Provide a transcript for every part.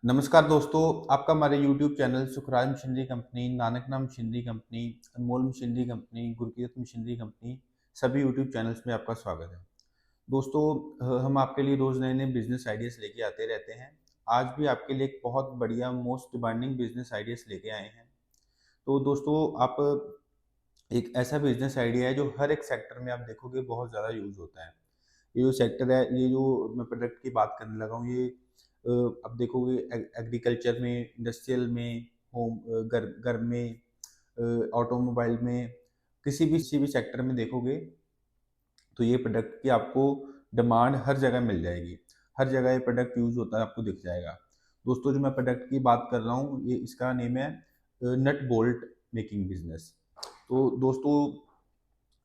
नमस्कार दोस्तों, आपका हमारे YouTube channel Sukhraj machinery company, Nanak Naam machinery company, Anmol machinery company, Gurkirat machinery company, सभी यूट्यूब चैनल्स में आपका स्वागत है। दोस्तों, हम आपके लिए रोज़ नए-नए बिज़नेस आइडियाज़ लेके आते रहते हैं। आज भी आपके लिए एक बहुत बढ़िया मोस्ट डिमांडिंग बिज़नेस आइडियाज़ लेके आए हैं। तो दोस्तों, आप एक ऐसा बिज़नेस आइडिया है जो हर एक सेक्टर में आप देखोगे बहुत ज़्यादा यूज़ होता है। ये जो सेक्टर है, ये जो मैं प्रोडक्ट की बात करने लगा हूँ, ये अब देखोगे एग्रीकल्चर में, इंडस्ट्रियल में, घर में, ऑटोमोबाइल में, किसी भी सेक्टर में देखोगे तो ये प्रोडक्ट की आपको डिमांड हर जगह मिल जाएगी। हर जगह ये प्रोडक्ट यूज़ होता है, आपको दिख जाएगा। दोस्तों, जो मैं प्रोडक्ट की बात कर रहा हूँ, ये इसका नेम है नट बोल्ट मेकिंग बिज़नेस। तो दोस्तों,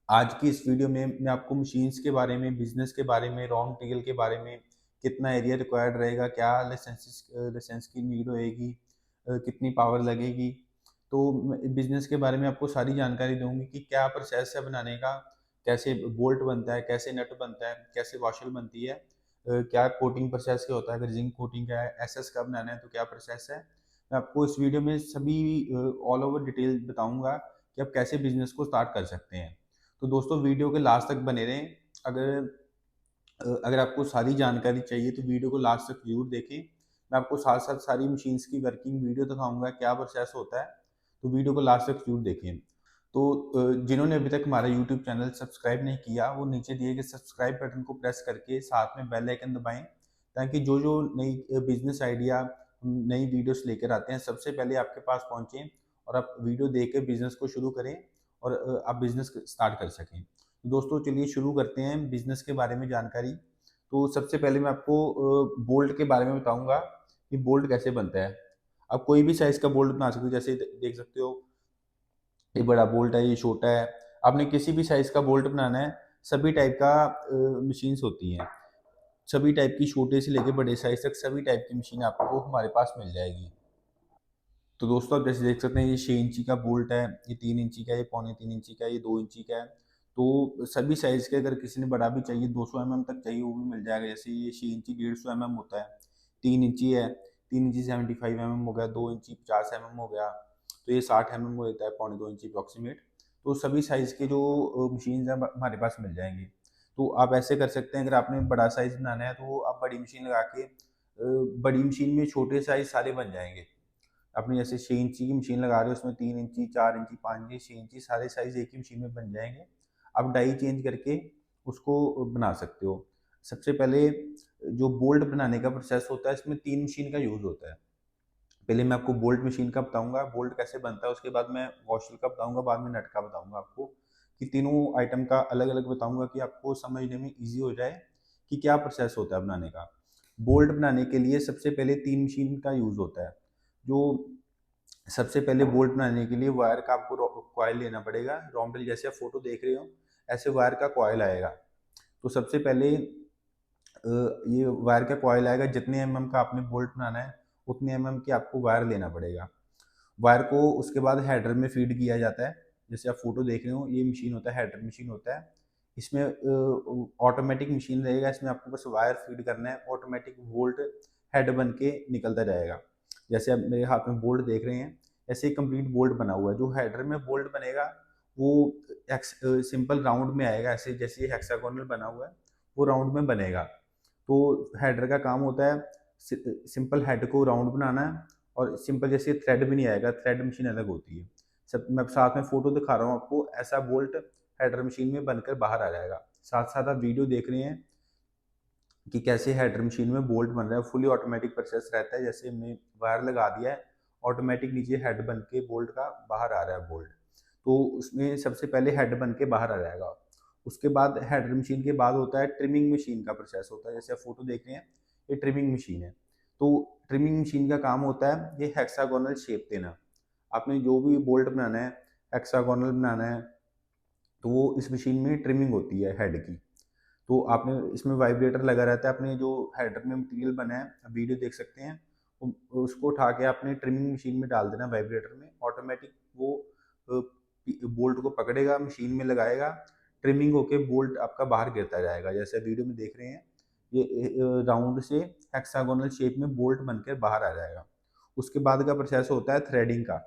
आज की इस वीडियो में मैं आपको मशीन्स के बारे में, बिज़नेस के बारे में, रॉ मटेरियल के बारे में, कितना एरिया रिक्वायर्ड रहेगा, क्या लाइसेंस की नीड होएगी, कितनी पावर लगेगी। तो मैं बिज़नेस के बारे में आपको सारी जानकारी दूँगी कि क्या प्रोसेस है बनाने का, कैसे बोल्ट बनता है, कैसे नट बनता है, कैसे वॉशल बनती है, क्या कोटिंग प्रोसेस क्या होता है, अगर ज़िंक कोटिंग का है, एसएस का बनाना है तो क्या प्रोसेस है। मैं आपको इस वीडियो में सभी ऑल ओवर डिटेल बताऊँगा कि आप कैसे बिज़नेस को स्टार्ट कर सकते हैं। तो दोस्तों, वीडियो के लास्ट तक बने रहें। अगर अगर आपको सारी जानकारी चाहिए तो वीडियो को लास्ट तक ज़रूर देखें। मैं आपको साथ-साथ सारी मशीन्स की वर्किंग वीडियो दिखाऊँगा, क्या प्रोसेस होता है, तो वीडियो को लास्ट तक ज़रूर देखें। तो जिन्होंने अभी तक हमारा यूट्यूब चैनल सब्सक्राइब नहीं किया, वो नीचे दिए गए सब्सक्राइब बटन को प्रेस करके साथ में बेल आइकन दबाएँ, ताकि जो-जो नई बिज़नेस आइडिया, नई वीडियोज़ लेकर आते हैं, सबसे पहले आपके पास पहुँचे और आप वीडियो देख के बिज़नेस को शुरू करें और आप बिज़नेस स्टार्ट कर सकें। दोस्तों, चलिए शुरू करते हैं बिज़नेस के बारे में जानकारी। तो सबसे पहले मैं आपको बोल्ट के बारे में बताऊँगा कि बोल्ट कैसे बनता है। आप कोई भी साइज़ का बोल्ट बना सकते हो, जैसे देख सकते हो, ये बड़ा बोल्ट है, ये छोटा है। आपने किसी भी साइज़ का बोल्ट बनाना है, सभी टाइप का मशीन्स होती हैं। सभी टाइप की, छोटे से लेके बड़े साइज़ तक सभी टाइप की मशीन आपको हमारे पास मिल जाएगी। तो दोस्तों, आप जैसे देख सकते हैं, ये 6 इंची का बोल्ट है, ये 3 इंची का है, ये पौने 3 इंची का है, ये 2 इंची का है। तो सभी साइज़ के, अगर किसी ने बड़ा भी चाहिए, 200 एमएम तक चाहिए, वो भी मिल जाएगा। जैसे ये 6 इंची 150 एमएम होता है, 3 इंची है, 3 इंची 75 एमएम हो गया, 2 इंची 50 एमएम हो गया, तो ये 60 एमएम हो जाता है, पौने 2 इंची अप्रॉक्सिमेट। तो सभी साइज़ के जो मशीन्स हैं हमारे पास मिल जाएँगी। तो आप ऐसे कर सकते हैं, अगर आपने बड़ा साइज़ बनाना है तो आप बड़ी मशीन लगा के बड़ी मशीन में छोटे साइज़ सारे बन जाएँगे। आपने जैसे 6 इंची की मशीन लगा रहे हो, उसमें 3 इंची, 4 इंची, 5 इंची, 6 इंची सारे साइज़ एक ही मशीन में बन जाएँगे। आप डाई चेंज करके उसको बना सकते हो। सबसे पहले जो बोल्ट बनाने का प्रोसेस होता है, इसमें 3 मशीन का यूज़ होता है। पहले मैं आपको बोल्ट मशीन का बताऊँगा, बोल्ट कैसे बनता है, उसके बाद मैं वॉशल का बताऊँगा, बाद में नट का बताऊँगा आपको, कि तीनों आइटम का अलग-अलग बताऊँगा कि आपको समझने में ईज़ी हो जाए कि क्या प्रोसेस होता है बनाने का। बोल्ट बनाने के लिए सबसे पहले 3 मशीन का यूज़ होता है। जो सबसे पहले बोल्ट बनाने के लिए वायर का आपको कॉइल लेना पड़ेगा। रॉ मटेरियल जैसे आप फोटो देख रहे हो, ऐसे वायर का कॉइल आएगा। तो सबसे पहले ये वायर का कॉइल आएगा, जितने एमएम का आपने बोल्ट बनाना है, उतने एमएम की आपको वायर लेना पड़ेगा। वायर को उसके बाद हेडर में फीड किया जाता है। जैसे आप फोटो देख रहे हो, ये मशीन होता है, हेडर मशीन होता है। इसमें ऑटोमेटिक मशीन रहेगा, इसमें आपको बस वायर फीड करना है, ऑटोमेटिक बोल्ट हेड बन के निकलता जाएगा। जैसे आप मेरे हाथ में बोल्ट देख रहे हैं, ऐसे ही कंप्लीट बोल्ट बना हुआ है। जो हेडर में बोल्ट बनेगा, वो सिंपल राउंड में आएगा, ऐसे जैसे ये हेक्सागोनल बना हुआ है, वो राउंड में बनेगा। तो हेडर का काम होता है सिंपल हेड को राउंड बनाना है, और सिंपल जैसे थ्रेड भी नहीं आएगा, थ्रेड मशीन अलग होती है। सब मैं साथ में फोटो दिखा रहा हूँ आपको, ऐसा बोल्ट हेडर मशीन में बनकर बाहर आ जाएगा। साथ साथ आप वीडियो देख रहे हैं कि कैसे हेडर मशीन में बोल्ट बन रहा है। फुली ऑटोमेटिक प्रोसेस रहता है, जैसे हमने वायर लगा दिया है, ऑटोमेटिक नीचे हेड बन के बोल्ट का बाहर आ रहा है बोल्ट। तो उसमें सबसे पहले हेड बन के बाहर आ जाएगा। उसके बाद हेडर मशीन के बाद होता है ट्रिमिंग मशीन का प्रोसेस होता है। जैसे आप फोटो देख रहे हैं, ये ट्रिमिंग मशीन है। तो ट्रिमिंग मशीन का काम होता है ये हेक्सागोनल शेप देना। आपने जो भी बोल्ट बनाना है, हेक्सागोनल बनाना है, तो वो इस मशीन में ट्रिमिंग होती है हेड की। तो आपने इसमें वाइब्रेटर लगा रहता है, आपने जो हेडर में मटेरियल बना है, आप वीडियो देख सकते हैं, उसको उठा के आपने ट्रिमिंग मशीन में डाल देना वाइब्रेटर में, ऑटोमेटिक वो बोल्ट को पकड़ेगा, मशीन में लगाएगा, ट्रिमिंग होके बोल्ट आपका बाहर गिरता जाएगा, जैसे वीडियो में देख रहे हैं। ये राउंड से हेक्सागोनल शेप में बोल्ट बनकर बाहर आ जाएगा। उसके बाद का प्रोसेस होता है थ्रेडिंग का।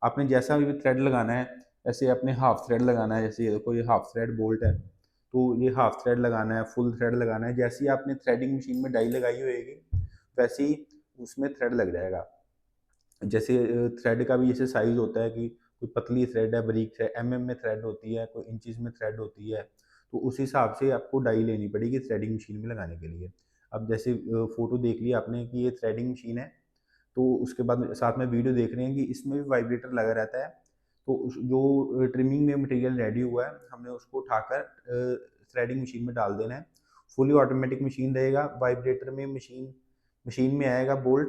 आपने जैसा भी थ्रेड लगाना है, जैसे अपने हाफ थ्रेड लगाना है, जैसे ये देखो ये हाफ थ्रेड बोल्ट है, तो ये हाफ थ्रेड लगाना है, फुल थ्रेड लगाना है, जैसे ही आपने थ्रेडिंग मशीन में डाई लगाई होगी वैसे ही उसमें थ्रेड लग जाएगा। जैसे थ्रेड का भी जैसे साइज होता है कि कोई पतली थ्रेड है, बारीक थ्रेड, में थ्रेड होती है, कोई इंचज में थ्रेड होती है, तो उस हिसाब से आपको डाई लेनी पड़ेगी थ्रेडिंग मशीन में लगाने के लिए। अब जैसे फोटो देख लिया आपने कि ये थ्रेडिंग मशीन है, तो उसके बाद साथ में वीडियो देख रहे हैं कि इसमें भी वाइब्रेटर लगा रहता है। तो जो ट्रिमिंग में मटेरियल रेडी हुआ है हमने उसको उठाकर थ्रेडिंग मशीन में डाल देना है। फुली ऑटोमेटिक मशीन रहेगा, वाइब्रेटर में मशीन मशीन में आएगा बोल्ट,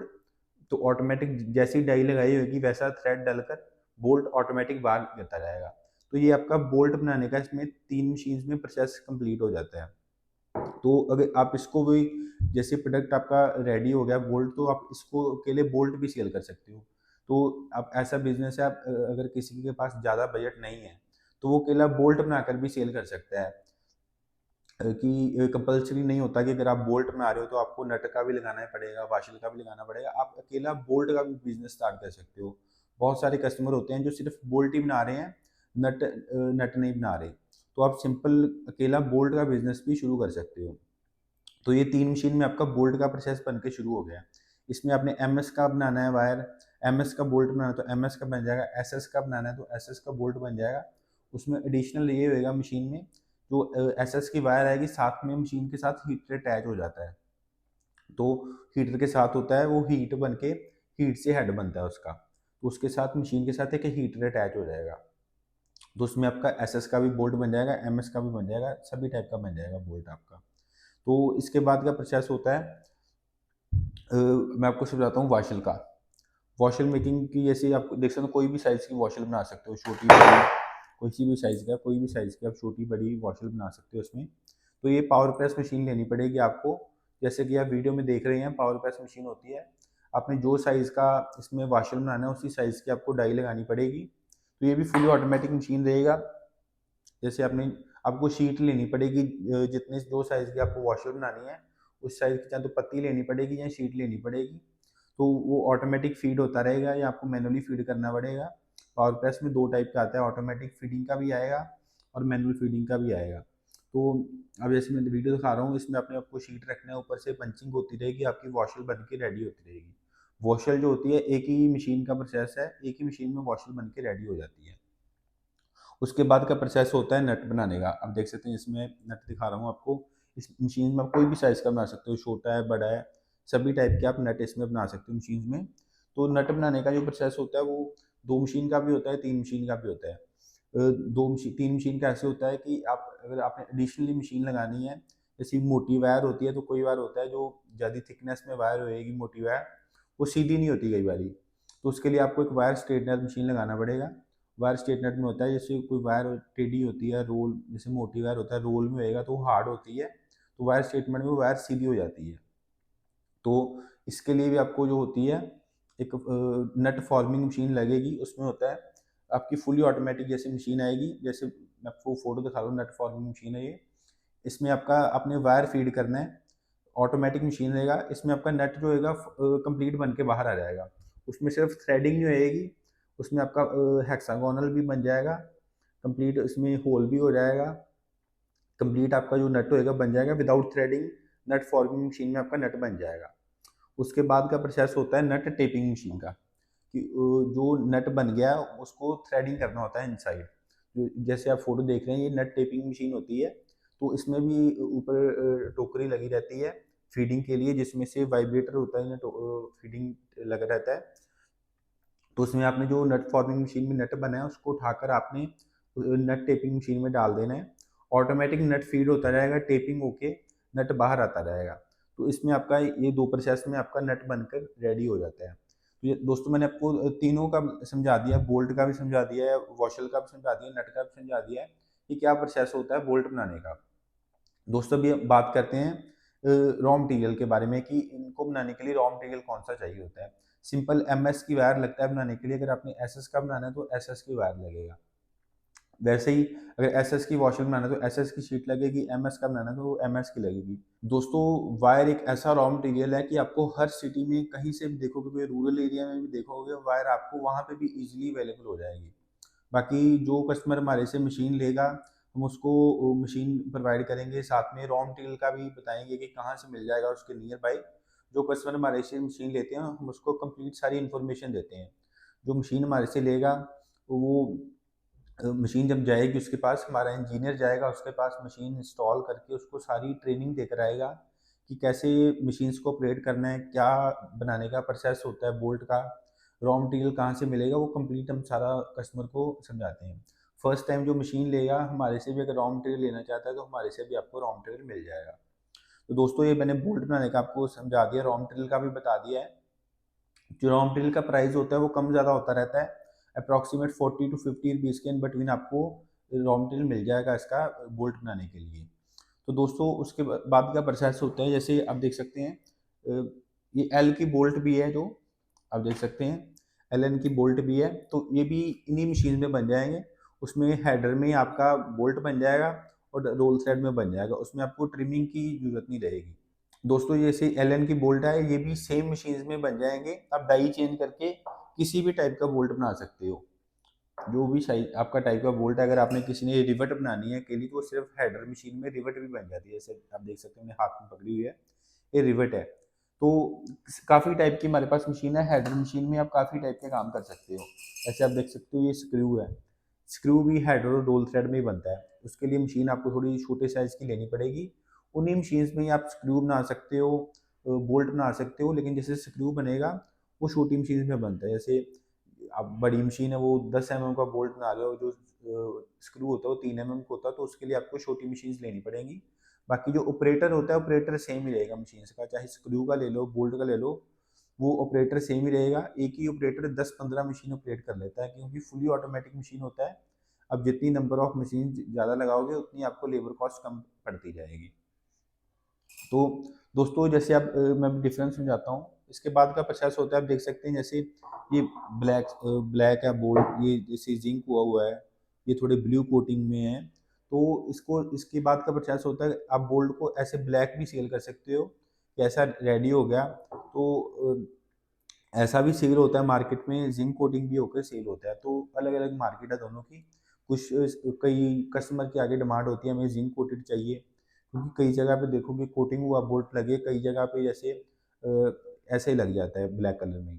तो ऑटोमेटिक जैसी डाई लगाई होगी वैसा थ्रेड डालकर बोल्ट ऑटोमेटिक बाहर गिरता जाएगा। तो ये आपका बोल्ट बनाने का इसमें 3 मशीन्स में प्रोसेस कंप्लीट हो जाता है। तो अगर आप इसको भी, जैसे प्रोडक्ट आपका रेडी हो गया बोल्ट, तो आप इसको के लिए बोल्ट भी सेल कर सकते हो। तो आप ऐसा बिजनेस है, आप अगर किसी के पास ज़्यादा बजट नहीं है तो वो अकेला बोल्ट बनाकर भी सेल कर सकता है। कि कंपल्सरी नहीं होता कि अगर आप बोल्ट बना रहे हो तो आपको नट का भी लगाना पड़ेगा, वाशल का भी लगाना पड़ेगा, आप अकेला बोल्ट का भी बिजनेस स्टार्ट कर सकते हो। बहुत सारे कस्टमर होते हैं जो सिर्फ बोल्ट ही बना रहे हैं, नट नहीं बना रहे, तो आप सिंपल अकेला बोल्ट का बिजनेस भी शुरू कर सकते हो। तो ये 3 मशीन में आपका बोल्ट का प्रोसेस बन के शुरू हो गया। इसमें आपने एमएस का बनाना है वायर, एमएस का बोल्ट बनाना है तो एमएस का बन जाएगा, एसएस का बनाना है तो एसएस का बोल्ट बन जाएगा। उसमें एडिशनल ये होएगा मशीन में, जो एसएस की वायर आएगी साथ में मशीन के साथ हीटर अटैच हो जाता है। तो हीटर के साथ होता है वो हीट बन के, हीट से हेड बनता है उसका, तो उसके साथ मशीन के साथ एक हीटर अटैच हो जाएगा। तो उसमें आपका एसएस का भी बोल्ट बन जाएगा, एमएस का भी बन जाएगा, सभी टाइप का बन जाएगा बोल्ट आपका। तो इसके बाद का प्रोसेस होता है, मैं आपको समझाता हूँ वाशल का। वॉशल मेकिंग की जैसे आप देख सकते हो, कोई भी साइज़ की वॉशल बना सकते हो, छोटी बड़ी, कोई सी भी साइज़ का, कोई भी साइज़ की आप छोटी बड़ी वॉशल बना सकते हो इसमें। तो ये पावर प्रेस मशीन लेनी पड़ेगी आपको। जैसे कि आप वीडियो में देख रहे हैं पावर प्रेस मशीन होती है। आपने जो साइज़ का इसमें वॉशल बनाना है उसी साइज़ की आपको डाई लगानी पड़ेगी। तो ये भी फुली ऑटोमेटिक मशीन रहेगा। जैसे आपको शीट लेनी पड़ेगी, जितने जो साइज़ की आपको वॉशर बनानी है उस साइज़ की, चाहे तो पत्ती लेनी पड़ेगी या शीट लेनी पड़ेगी। तो वो ऑटोमेटिक फीड होता रहेगा या आपको मैनुअली फीड करना पड़ेगा। पावर प्रेस में 2 टाइप का आता है, ऑटोमेटिक फीडिंग का भी आएगा और मैनुअल फीडिंग का भी आएगा। तो अब जैसे मैं वीडियो दिखा रहा हूँ, इसमें अपने आपको शीट रखना है, ऊपर से पंचिंग होती रहेगी, आपकी वॉशल बन के रेडी होती रहेगी। वॉशल जो होती है एक ही मशीन का प्रोसेस है, एक ही मशीन में वॉशल बन के रेडी हो जाती है। उसके बाद का प्रोसेस होता है नट बनाने का। अब देख सकते हैं इसमें नट दिखा रहा हूँ आपको। इस मशीन में आप कोई भी साइज़ का बना सकते हो, छोटा है, बड़ा है, सभी टाइप के आप नट इसमें बना सकते हो मशीन में। तो नट बनाने का जो प्रोसेस होता है वो 2 मशीन का भी होता है, 3 मशीन का भी होता है। 3 मशीन का ऐसे होता है कि आप अगर आपने एडिशनली मशीन लगानी है, जैसे मोटी वायर होती है, तो कोई वायर होता है जो ज़्यादा थिकनेस में वायर होएगी, मोटी वायर, वो सीधी नहीं होती कई बारी। तो उसके लिए आपको एक वायर स्ट्रेटनर मशीन लगाना पड़ेगा। वायर स्ट्रेटनर में होता है, जैसे कोई वायर टेढ़ी होती है, रोल जैसे मोटी वायर होता है, रोल में होएगा तो वो हार्ड होती है, तो वायर स्ट्रेटनर में वो वायर सीधी हो जाती है। तो इसके लिए भी आपको जो होती है एक नट फॉर्मिंग मशीन लगेगी। उसमें होता है आपकी फुली ऑटोमेटिक जैसे मशीन आएगी, जैसे मैं आपको फोटो दिखा रहा हूँ, नट फॉर्मिंग मशीन है ये। इसमें आपका आपने वायर फीड करना है, ऑटोमेटिक मशीन रहेगा। इसमें आपका नट जो होगा कंप्लीट बन के बाहर आ जाएगा। उसमें सिर्फ थ्रेडिंग जो रहेगी, उसमें आपका हेक्सागोनल भी बन जाएगा कंप्लीट, इसमें होल भी हो जाएगा कंप्लीट, आपका जो नट होएगा बन जाएगा विदाउट थ्रेडिंग। नट फॉर्मिंग मशीन में आपका नट बन जाएगा। उसके बाद का प्रोसेस होता है नट टेपिंग मशीन का, कि जो नट बन गया उसको थ्रेडिंग करना होता है इनसाइड। जैसे आप फोटो देख रहे हैं ये नट टेपिंग मशीन होती है। तो इसमें भी ऊपर टोकरी लगी रहती है फीडिंग के लिए, जिसमें से वाइब्रेटर होता है, फीडिंग लगा रहता है। तो उसमें आपने जो नट फॉर्मिंग मशीन में नट बना है उसको उठाकर आपने नट टेपिंग मशीन में डाल देना है। ऑटोमेटिक नट फीड होता रहेगा, टेपिंग होके नट बाहर आता रहेगा। तो इसमें आपका ये 2 प्रोसेस में आपका नट बनकर रेडी हो जाता है। तो ये दोस्तों मैंने आपको तीनों का समझा दिया, बोल्ट का भी समझा दिया है, वॉशल का भी समझा दिया, नट का भी समझा दिया है कि क्या प्रोसेस होता है बोल्ट बनाने का। दोस्तों अभी हम बात करते हैं रॉ मटेरियल के बारे में, कि इनको बनाने के लिए रॉ मटेरियल कौन सा चाहिए होता है। सिंपल एमएस की वायर लगता है बनाने के लिए, अगर आपने एसएस का बनाना है तो एसएस की वायर लगेगा। वैसे ही अगर एसएस की वॉशर बनाना है तो एसएस की शीट लगेगी, एमएस का बनाना है तो एमएस की लगेगी। दोस्तों वायर एक ऐसा रॉ मटेरियल है कि आपको हर सिटी में कहीं से भी देखोगे, कोई रूरल एरिया में भी देखोगे वायर आपको वहाँ पे भी इजीली अवेलेबल हो जाएगी। बाकी जो कस्टमर हमारे से मशीन लेगा हम उसको मशीन प्रोवाइड करेंगे, साथ में रॉ मटेरियल का भी बताएंगे कि कहाँ से मिल जाएगा उसके नियर बाई। जो कस्टमर हमारे से मशीन लेते हैं हम उसको कंप्लीट सारी इन्फॉर्मेशन देते हैं। जो मशीन हमारे से लेगा वो मशीन जब जाएगी उसके पास हमारा इंजीनियर जाएगा उसके पास मशीन इंस्टॉल करके उसको सारी ट्रेनिंग देकर आएगा कि कैसे मशीन्स को ऑपरेट करना है, क्या बनाने का प्रोसेस होता है, बोल्ट का रॉ मटेरियल कहाँ से मिलेगा, वो कंप्लीट हम सारा कस्टमर को समझाते हैं। फर्स्ट टाइम जो मशीन लेगा हमारे से भी अगर रॉ मटेरियल लेना चाहता है तो हमारे से भी आपको रॉ मटेरियल मिल जाएगा। तो दोस्तों ये मैंने बोल्ट बनाने का आपको समझा दिया, रॉ मटेरियल का भी बता दिया है। जो रॉ मटेरियल का प्राइस होता है वो कम ज़्यादा होता रहता है, अप्रॉक्सीमेट 40 to 50 रुपीज़ के इन बिटवीन आपको रॉ मटेरियल मिल जाएगा इसका बोल्ट बनाने के लिए। तो दोस्तों उसके बाद का प्रोसेस होता है, जैसे आप देख सकते हैं ये एल की बोल्ट भी है जो आप देख सकते हैं, एल एन की बोल्ट भी है, तो ये भी इन्हीं मशीन में बन जाएंगे। उसमें हेडर में आपका बोल्ट बन जाएगा और रोल साइड में बन जाएगा, उसमें आपको ट्रिमिंग की जरूरत नहीं रहेगी। दोस्तों जैसे एल एन की बोल्ट है ये भी सेम मशीन में बन जाएंगे, आप डाई चेंज करके किसी भी टाइप का बोल्ट बना सकते हो। जो भी साइज आपका टाइप का बोल्ट है, अगर आपने किसी ने रिवेट बनानी है अकेली तो वो सिर्फ हेडर मशीन में रिवेट भी बन जाती है। जैसे आप देख सकते हैं मैंने हाथ में पकड़ी हुई है, ये रिवेट है। तो काफ़ी टाइप की हमारे पास मशीन है, हेडर मशीन में आप काफ़ी टाइप के काम कर सकते हो। ऐसे आप देख सकते हो ये स्क्रू है, स्क्रू भी हेडर और रोल थ्रेड में ही बनता है। उसके लिए मशीन आपको थोड़ी छोटे साइज़ की लेनी पड़ेगी। उन्हीं मशीन में ही आप स्क्रू बना सकते हो, बोल्ट बना सकते हो, लेकिन जैसे स्क्रू बनेगा वो छोटी मशीन में बनता है। जैसे अब बड़ी मशीन है वो 10 mm का बोल्ट बना रहे हो, जो स्क्रू होता है वो 3 mm का होता है, तो उसके लिए आपको छोटी मशीन लेनी पड़ेंगी। बाकी जो ऑपरेटर होता है ऑपरेटर सेम ही रहेगा मशीन का, चाहे स्क्रू का ले लो बोल्ट का ले लो, वो ऑपरेटर सेम ही रहेगा। एक ही ऑपरेटर 10-15 मशीन ऑपरेट कर लेता है क्योंकि फुली ऑटोमेटिक मशीन होता है। अब जितनी नंबर ऑफ मशीन ज़्यादा लगाओगे उतनी आपको लेबर कॉस्ट कम पड़ती जाएगी। तो दोस्तों जैसे आप मैं डिफरेंस समझाता हूँ। इसके बाद का प्रोसेस होता है, आप देख सकते हैं जैसे ये ब्लैक है बोल्ट, ये जैसे जिंक हुआ है, ये थोड़े ब्लू कोटिंग में है। तो इसको इसके बाद का प्रोसेस होता है, आप बोल्ट को ऐसे ब्लैक भी सेल कर सकते हो कि ऐसा रेडी हो गया। तो ऐसा भी सेल होता है मार्केट में, जिंक कोटिंग भी होकर सेल होता है। तो अलग अलग मार्केट है दोनों की। कुछ कई कस्टमर की आगे डिमांड होती है हमें जिंक कोटेड चाहिए, क्योंकि कई जगह पे देखोगे कोटिंग हुआ बोल्ट लगे, कई जगह पे जैसे ऐसे ही लग जाता है ब्लैक कलर में।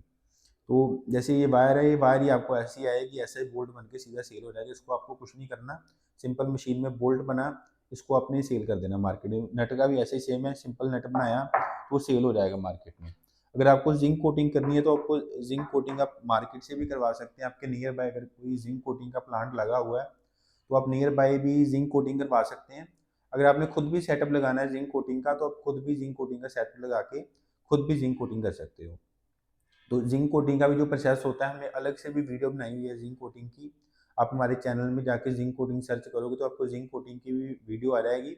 तो जैसे ये वायर है, ये वायर ही आपको ऐसी आएगी, ऐसे ही बोल्ट बन के सीधा सेल हो जाएगा। इसको आपको कुछ नहीं करना, सिंपल मशीन में बोल्ट बना, इसको आपने ही सेल कर देना मार्केट में। नट का भी ऐसे ही सेम है, सिंपल नट बनाया तो सेल हो जाएगा मार्केट में। अगर आपको जिंक कोटिंग करनी है तो आपको जिंक कोटिंग आप मार्केट से भी करवा सकते हैं। आपके नियर बाय अगर कोई जिंक कोटिंग का प्लांट लगा हुआ है तो आप नियर बाय भी जिंक कोटिंग करवा सकते हैं। अगर आपने खुद भी सेटअप लगाना है जिंक कोटिंग का तो आप खुद भी जिंक कोटिंग का सेटअप लगा के खुद भी जिंक कोटिंग कर सकते हो। तो जिंक कोटिंग का भी जो प्रोसेस होता है हमने अलग से भी वीडियो बनाई हुई है जिंक कोटिंग की। आप हमारे चैनल में जाके जिंक कोटिंग सर्च करोगे तो आपको जिंक कोटिंग की भी वीडियो आ जाएगी।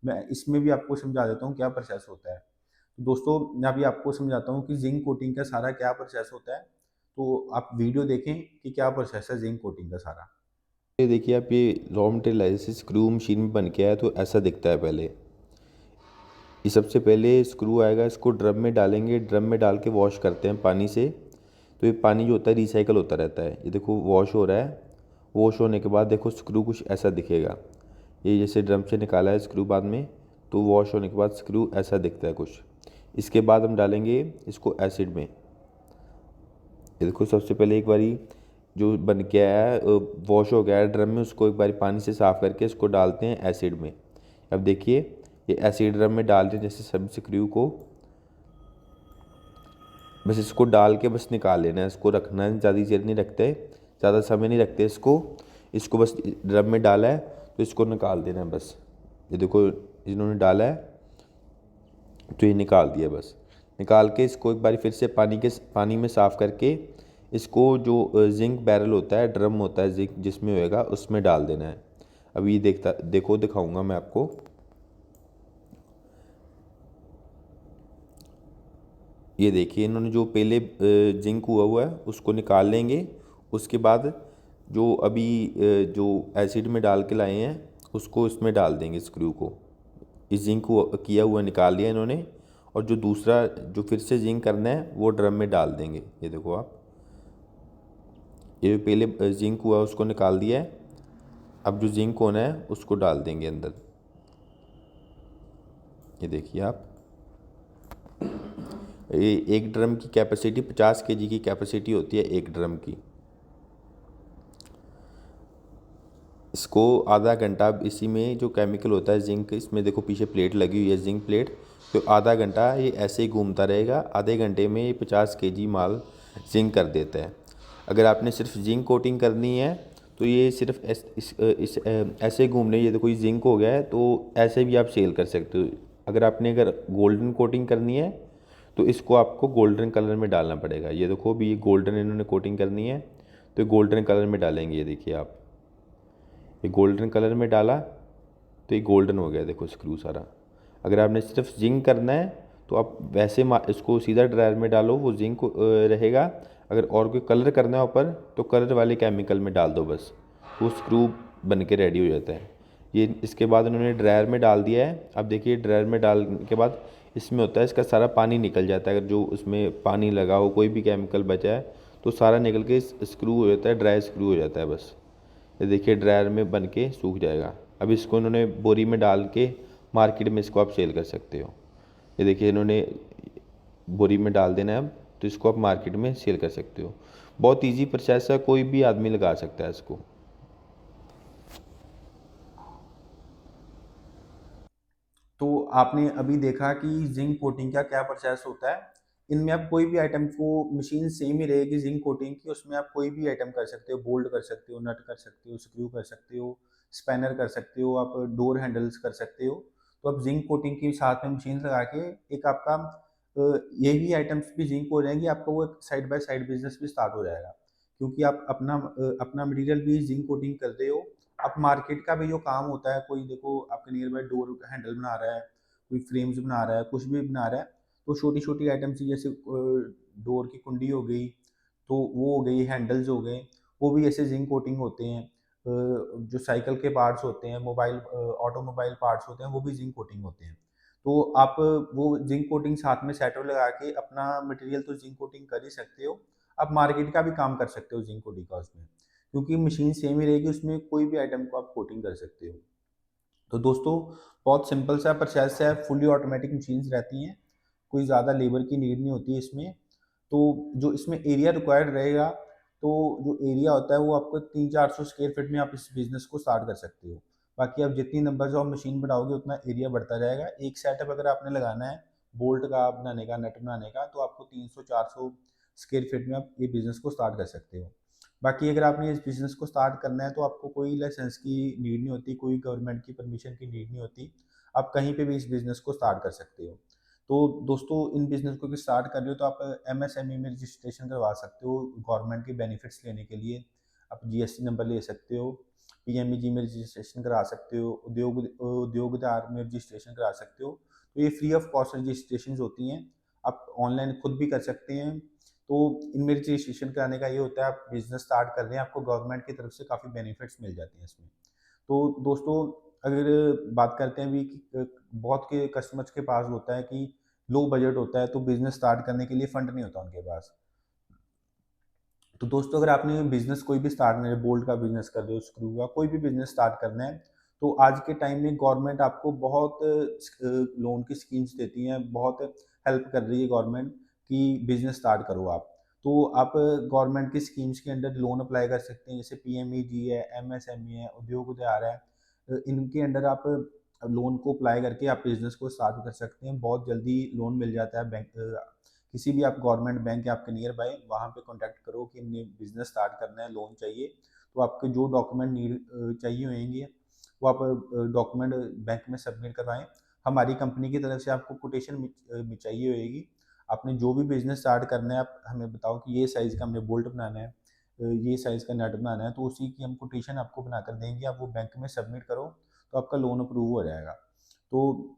मैं इसमें भी आपको समझा देता हूँ क्या प्रोसेस होता है। तो दोस्तों मैं अभी आपको समझाता हूँ कि जिंक कोटिंग का सारा क्या प्रोसेस होता है। तो आप वीडियो देखें कि क्या प्रोसेस है जिंक कोटिंग का सारा। ये देखिए आप, ये रॉ मटेरियल है, जैसे स्क्रू मशीन में बन के आया तो ऐसा दिखता है। पहले ये सबसे पहले स्क्रू आएगा, इसको ड्रम में डालेंगे, ड्रम में डाल के वॉश करते हैं पानी से। तो ये पानी जो होता है रिसाइकल होता रहता है। ये देखो वॉश हो रहा है, वॉश होने के बाद देखो स्क्रू कुछ ऐसा दिखेगा। ये जैसे ड्रम से निकाला है स्क्रू बाद में, तो वॉश होने के बाद स्क्रू ऐसा दिखता है कुछ। इसके बाद हम डालेंगे इसको एसिड में। ये देखो सबसे पहले एक बारी जो बन के आया है वॉश हो गया है ड्रम में, उसको एक बारी पानी से साफ़ करके इसको डालते हैं एसिड में। अब देखिए ये एसिड ड्रम में डाल दें जैसे सब स्क्रू को, बस इसको डाल के बस निकाल लेना है। इसको रखना है, ज़्यादा देर नहीं रखते, ज़्यादा समय नहीं रखते इसको। इसको बस ड्रम में डाला है तो इसको निकाल देना है बस। ये देखो इन्होंने डाला है तो ये निकाल दिया। बस निकाल के इसको एक बार फिर से पानी में साफ़ करके इसको जो जिंक बैरल होता है, ड्रम होता है जिंक जिसमें होएगा, उसमें डाल देना है। अब ये दिखाऊंगा मैं आपको। ये देखिए इन्होंने जो पहले जिंक हुआ है उसको निकाल लेंगे। उसके बाद जो अभी जो एसिड में डाल के लाए हैं उसको इसमें डाल देंगे स्क्रू को। इस जिंक को किया हुआ निकाल लिया इन्होंने, और जो दूसरा जो फिर से जिंक करना है वो ड्रम में डाल देंगे। ये देखो आप, ये पहले जिंक हुआ उसको निकाल दिया है, अब जो जिंक होना है उसको डाल देंगे अंदर। ये देखिए आप, ये एक ड्रम की कैपेसिटी 50 केजी की कैपेसिटी होती है एक ड्रम की। इसको आधा घंटा इसी में जो केमिकल होता है जिंक, इसमें देखो पीछे प्लेट लगी हुई है जिंक प्लेट, तो आधा घंटा ये ऐसे ही घूमता रहेगा। आधे घंटे में ये 50 केजी माल जिंक कर देता है। अगर आपने सिर्फ जिंक कोटिंग करनी है तो ये सिर्फ ऐसे घूमने, ये देखो ये जिंक हो गया है, तो ऐसे भी आप सेल कर सकते हो। अगर गोल्डन कोटिंग करनी है तो इसको आपको गोल्डन कलर में डालना पड़ेगा। ये देखो भी ये गोल्डन इन्होंने कोटिंग करनी है तो ये गोल्डन कलर में डालेंगे। ये देखिए आप, ये गोल्डन कलर में डाला तो ये गोल्डन हो गया देखो स्क्रू सारा। अगर आपने सिर्फ जिंक करना है तो आप वैसे इसको सीधा ड्रायर में डालो, वो जिंक रहेगा। अगर और कोई कलर करना है ऊपर तो कलर वाले केमिकल में डाल दो बस, वो स्क्रू बन के रेडी हो जाता है। ये इसके बाद उन्होंने ड्रायर में डाल दिया है। अब देखिए ड्रायर में डालने के बाद इसमें होता है इसका सारा पानी निकल जाता है। अगर जो उसमें पानी लगा हो, कोई भी केमिकल बचा है तो सारा निकल के स्क्रू हो जाता है, ड्राई स्क्रू हो जाता है बस। ये देखिए ड्रायर में बन के सूख जाएगा। अब इसको इन्होंने बोरी में डाल के मार्केट में इसको आप सेल कर सकते हो। ये देखिए इन्होंने बोरी में डाल देना है अब, तो इसको आप मार्केट में सेल कर सकते हो। बहुत इजी प्रोसेस है, कोई भी आदमी लगा सकता है इसको। तो आपने अभी देखा कि जिंक कोटिंग का क्या प्रोसेस होता है। इनमें आप कोई भी आइटम को, मशीन सेम ही रहेगी जिंक कोटिंग की, उसमें आप कोई भी आइटम कर सकते हो, बोल्ट कर सकते हो, नट कर सकते हो, स्क्रू कर सकते हो, स्पैनर कर सकते हो, आप डोर हैंडल्स कर सकते हो। तो आप जिंक कोटिंग के साथ में मशीन लगा के एक आपका ये भी आइटम्स भी जिंक हो जाएंगी, आपका वो एक साइड बाय साइड बिजनेस भी स्टार्ट हो जाएगा, क्योंकि आप अपना मटेरियल भी जिंक कोटिंग कर रहे हो। आप मार्केट का भी जो काम होता है, कोई देखो आपके नियर बाय डोर हैंडल बना रहा है, कोई फ्रेम्स बना रहा है, कुछ भी बना रहा है, तो छोटी छोटी आइटम्स जैसे डोर की कुंडी हो गई, तो वो हो गई, हैंडल्स हो गए, वो भी ऐसे जिंक कोटिंग होते हैं। जो साइकिल के पार्ट्स होते हैं, मोबाइल ऑटोमोबाइल पार्ट्स होते हैं, वो भी जिंक कोटिंग होते हैं। तो आप वो जिंक कोटिंग साथ में सेटर लगा के अपना मटेरियल तो जिंक कोटिंग कर ही सकते हो, आप मार्केट का भी काम कर सकते हो जिंक कोटिंग का उसमें, क्योंकि मशीन सेम ही रहेगी, उसमें कोई भी आइटम को आप कोटिंग कर सकते हो। तो दोस्तों बहुत सिंपल सा प्रोसेस है, फुली ऑटोमेटिक मशीन्स रहती हैं, कोई ज़्यादा लेबर की नीड नहीं होती है इसमें। तो जो इसमें एरिया रिक्वायर्ड रहेगा, तो जो एरिया होता है वो आपको 300-400 स्क्वायर फीट में आप इस बिज़नेस को स्टार्ट कर सकते हो। बाकी आप जितनी नंबर्स ऑफ मशीन बढ़ाओगे उतना एरिया बढ़ता जाएगा। एक सेटअप अगर आपने लगाना है बोल्ट का बनाने का, नट बनाने का, तो आपको 300-400 स्क्वायर फीट में आप ये बिज़नेस को स्टार्ट कर सकते हो। बाकी अगर आपने इस बिज़नेस को स्टार्ट करना है तो आपको कोई लाइसेंस की नीड नहीं होती, कोई गवर्नमेंट की परमिशन की नीड नहीं होती, आप कहीं पे भी इस बिज़नेस को स्टार्ट कर सकते हो। तो दोस्तों इन बिज़नेस को स्टार्ट कर रहे हो तो आप एमएसएमई में रजिस्ट्रेशन करवा सकते हो गवर्नमेंट के बेनिफिट्स लेने के लिए। आप जीएसटी नंबर ले सकते हो, पीएमईजी में रजिस्ट्रेशन करा सकते हो, उद्योगदार में रजिस्ट्रेशन करा सकते हो। तो ये फ्री ऑफ कॉस्ट रजिस्ट्रेशन होती हैं, आप ऑनलाइन खुद भी कर सकते हैं। तो इनमें रजिस्ट्रेशन कराने का ये होता है, आप बिजनेस स्टार्ट कर रहे हैं, आपको गवर्नमेंट की तरफ से काफ़ी बेनिफिट्स मिल जाते हैं इसमें। तो दोस्तों अगर बात करते हैं अभी कि बहुत के कस्टमर्स के पास होता है कि लो बजट होता है, तो बिजनेस स्टार्ट करने के लिए फंड नहीं होता उनके पास। तो दोस्तों अगर आपने बिजनेस कोई भी स्टार्ट करना है, बोल्ट का बिजनेस कर रहे हो, स्क्रू का कोई भी बिजनेस स्टार्ट करना है, तो आज के टाइम में गवर्नमेंट आपको बहुत लोन की स्कीम्स देती हैं, बहुत हेल्प कर रही है गवर्नमेंट कि बिजनेस स्टार्ट करो आप। तो आप गवर्नमेंट की स्कीम्स के अंडर लोन अप्लाई कर सकते हैं, जैसे पीएमईजी है, एमएसएमई है, उद्योग उद्यार है। इनके अंडर आप लोन को अप्लाई करके आप बिजनेस को स्टार्ट कर सकते हैं, बहुत जल्दी लोन मिल जाता है। बैंक किसी भी आप गवर्नमेंट बैंक है आपके नियर बाय, वहाँ पे कॉन्टैक्ट करो कि हमने बिजनेस स्टार्ट करना है, लोन चाहिए, तो आपके जो डॉक्यूमेंट नीड चाहिए होंगे वो आप डॉक्यूमेंट बैंक में सबमिट करवाएं। हमारी कंपनी की तरफ से आपको कोटेशन चाहिए होगी। आपने जो भी बिजनेस स्टार्ट करना है, आप हमें बताओ कि ये साइज़ का हमने बोल्ट बनाना है, ये साइज़ का नट बनाना है, तो उसी की हम कोटेशन आपको बना कर देंगे, आप वो बैंक में सबमिट करो, तो आपका लोन अप्रूव हो जाएगा। तो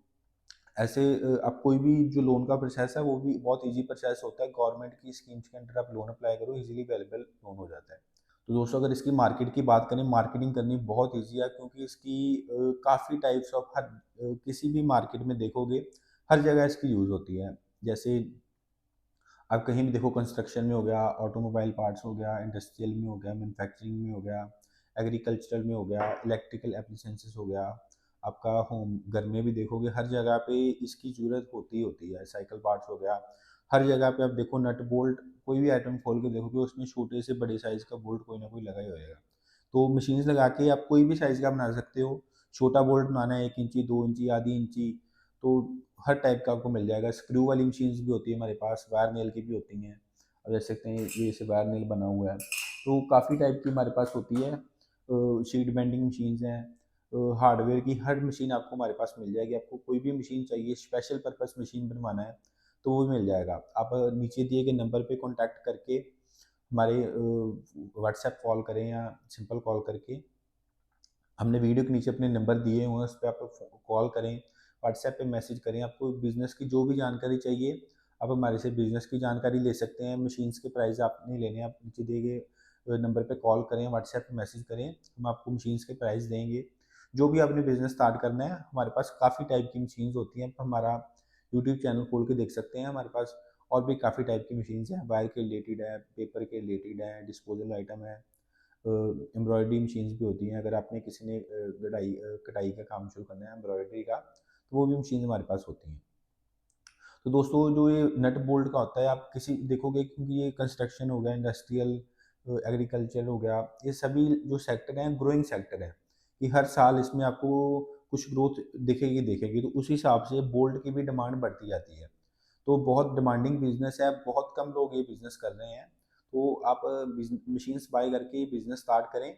ऐसे आप कोई भी जो लोन का प्रोसेस है वो भी बहुत ईजी प्रोसेस होता है, गवर्नमेंट की स्कीम्स के अंडर आप लोन अप्लाई करो, इजीली अवेलेबल लोन हो जाता है। तो दोस्तों अगर इसकी मार्केट की बात करें, मार्केटिंग करनी बहुत ईज़ी है, क्योंकि इसकी काफ़ी टाइप्स ऑफ किसी भी मार्केट में देखोगे, हर जगह इसकी यूज़ होती है। जैसे आप कहीं भी देखो, कंस्ट्रक्शन में हो गया, ऑटोमोबाइल पार्ट्स हो गया, इंडस्ट्रियल में हो गया, मैन्युफैक्चरिंग में हो गया, एग्रीकल्चरल में हो गया, इलेक्ट्रिकल एप्लीकेंसेस हो गया, आपका होम घर में भी देखोगे हर जगह पे इसकी ज़रूरत होती ही होती है। साइकिल पार्ट्स हो गया, हर जगह पे आप देखो नट बोल्ट, कोई भी आइटम खोल के देखोगे उसमें छोटे से बड़े साइज़ का बोल्ट कोई ना कोई लगा ही होएगा। तो मशीन्स लगा के आप कोई भी साइज़ का बना सकते हो। छोटा बोल्ट बनाना है 1 इंची, 2 इंची, आधी इंची, तो हर टाइप का आपको मिल जाएगा। स्क्रू वाली मशीन्स भी होती है हमारे पास, वायर नेल की भी होती हैं। अब देख सकते हैं ये जैसे वायर नेल बना हुआ है, तो काफ़ी टाइप की हमारे पास होती है। शीट बेंडिंग मशीन्स हैं, हार्डवेयर की हर मशीन आपको हमारे पास मिल जाएगी। आपको कोई भी मशीन चाहिए, स्पेशल पर्पस मशीन बनवाना है, तो वो मिल जाएगा। आप नीचे दिए गए नंबर पे कॉन्टैक्ट करके हमारे व्हाट्सएप कॉल करें या सिंपल कॉल करके, हमने वीडियो के नीचे अपने नंबर दिए हुए हैं, उस पे आप कॉल करें, व्हाट्सएप पे मैसेज करें। आपको बिज़नेस की जो भी जानकारी चाहिए, आप हमारे से बिज़नेस की जानकारी ले सकते हैं। मशीन्स के प्राइस आप नहीं लेने, आप नीचे दिए गए नंबर पे कॉल करें, व्हाट्सएप पे मैसेज करें, हम आपको मशीन्स के प्राइस देंगे। जो भी आपने बिज़नेस स्टार्ट करना है, हमारे पास काफ़ी टाइप की मशीन्स होती हैं। आप हमारा यूट्यूब चैनल खोल के देख सकते हैं, हमारे पास और भी काफ़ी टाइप की मशीन्स हैं। वायर के रिलेटेड है, पेपर के रिलेटेड है, डिस्पोजल आइटम है, एम्ब्रॉयडरी मशीन्स भी होती हैं। अगर आपने किसी ने कटाई का काम शुरू करना है एम्ब्रॉयडरी का, तो वो भी मशीन हमारे पास होती हैं। तो दोस्तों जो ये नट बोल्ट का होता है, आप किसी देखोगे, क्योंकि ये कंस्ट्रक्शन हो गया, इंडस्ट्रियल, एग्रीकल्चर हो गया, ये सभी जो सेक्टर हैं ग्रोइंग सेक्टर है, कि हर साल इसमें आपको कुछ ग्रोथ दिखेगी दिखेगी, तो उस हिसाब से बोल्ट की भी डिमांड बढ़ती जाती है। तो बहुत डिमांडिंग बिजनेस है, बहुत कम लोग ये बिजनेस कर रहे हैं। तो आप मशीन्स बाय करके बिजनेस स्टार्ट करें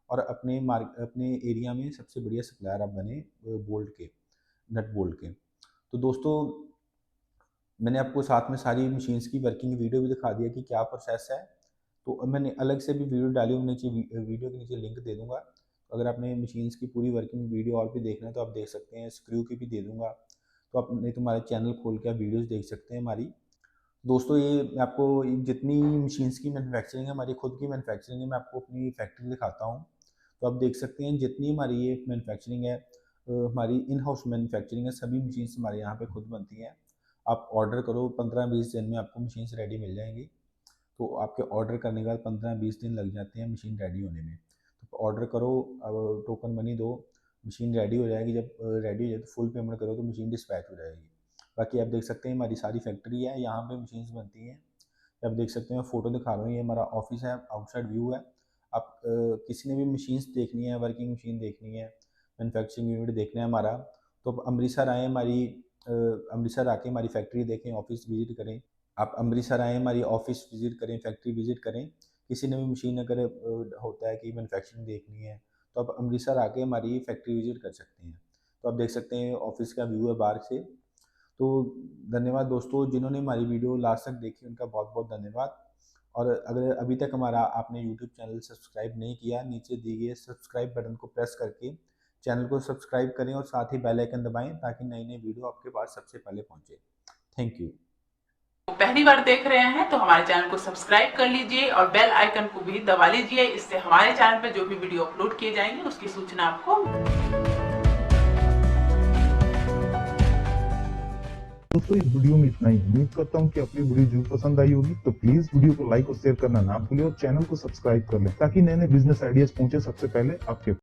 और अपने एरिया में सबसे बढ़िया सप्लायर आप बने बोल्ट के, नट बोल्ट के। तो दोस्तों मैंने आपको साथ में सारी मशीन्स की वर्किंग वीडियो भी दिखा दिया कि क्या प्रोसेस है। तो मैंने अलग से भी वीडियो डाली हूँ, नीचे वीडियो के नीचे लिंक दे दूँगा। अगर आपने मशीन्स की पूरी वर्किंग वीडियो और भी देखना है तो आप देख सकते हैं, स्क्रू की भी दे दूँगा। तो आप नहीं तो हमारे चैनल खोल के आप वीडियोज़ देख सकते हैं हमारी। दोस्तों ये मैं आपको जितनी मशीन्स की मैन्युफैक्चरिंग है, हमारी खुद की मैन्युफैक्चरिंग है, मैं आपको अपनी फैक्ट्री दिखाता हूँ। तो आप देख सकते हैं जितनी हमारी ये मैन्युफैक्चरिंग है, हमारी इन हाउस मैन्युफैक्चरिंग है, सभी मशीन्स हमारे यहाँ पे खुद बनती हैं। आप ऑर्डर करो, 15-20 दिन में आपको मशीन्स रेडी मिल जाएंगी। तो आपके ऑर्डर करने के बाद 15-20 दिन लग जाते हैं मशीन रेडी होने में। तो ऑर्डर करो, अब टोकन मनी दो, मशीन रेडी हो जाएगी। जब रेडी हो जाए तो फुल पेमेंट करो तो मशीन डिस्पैच हो जाएगी। बाकी आप देख सकते हैं हमारी सारी फैक्ट्री है, यहाँ पे मशीन्स बनती हैं। आप देख सकते हैं, फ़ोटो दिखा रहा हूँ, ये हमारा ऑफिस है, आउटसाइड व्यू है। आप किसी ने भी मशीन्स देखनी है, वर्किंग मशीन देखनी है, मैन्युफैक्चरिंग यूनिट देखना है हमारा, तो आप अमृतसर आएँ, अमृतसर आके हमारी फैक्ट्री देखें, ऑफिस विज़िट करें। आप अमृतसर आएँ, हमारी ऑफिस विज़िट करें, फैक्ट्री विज़िट करें। किसी ने भी मशीन अगर होता है कि मैन्युफैक्चरिंग देखनी है, तो आप अमृतसर आके हमारी फैक्ट्री विज़िट कर सकते हैं। तो आप देख सकते हैं ऑफिस का व्यू है बाहर से। तो धन्यवाद दोस्तों, जिन्होंने हमारी वीडियो लास्ट तक देखी उनका बहुत-बहुत धन्यवाद। और अगर अभी तक हमारा आपने यूट्यूब चैनल सब्सक्राइब नहीं किया, नीचे दिए गए सब्सक्राइब बटन को प्रेस करके चैनल को सब्सक्राइब करें और साथ ही बेल आइकन दबाएँ, ताकि नई-नई वीडियो आपके पास सबसे पहले पहुँचे। Thank you. पहली बार देख रहे हैं तो हमारे चैनल को सब्सक्राइब कर लीजिए और बेल आइकन को भी दबा लीजिए। इससे हमारे चैनल पर जो भी वीडियो अपलोड किए जाएंगे उसकी सूचना आपको। दोस्तों इस वीडियो में इतना ही। उम्मीद करता हूँ कि आपको वीडियो जरूर पसंद आई होगी। तो प्लीज वीडियो को लाइक और शेयर करना ना भूलिए और चैनल को सब्सक्राइब कर लें, ताकि नए नए बिजनेस आइडियाज पहुंचे सबसे पहले आपके